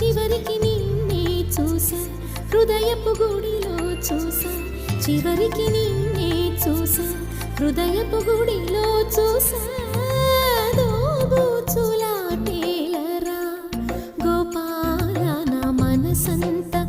చివరికి నిన్నే చూసా హృదయపు గుడిలో చూసా చివరికి నిన్నే చూసా హృదయపు గుడిలో చూసా దోబూచులాటేలరా గోపాల నా మనసంతా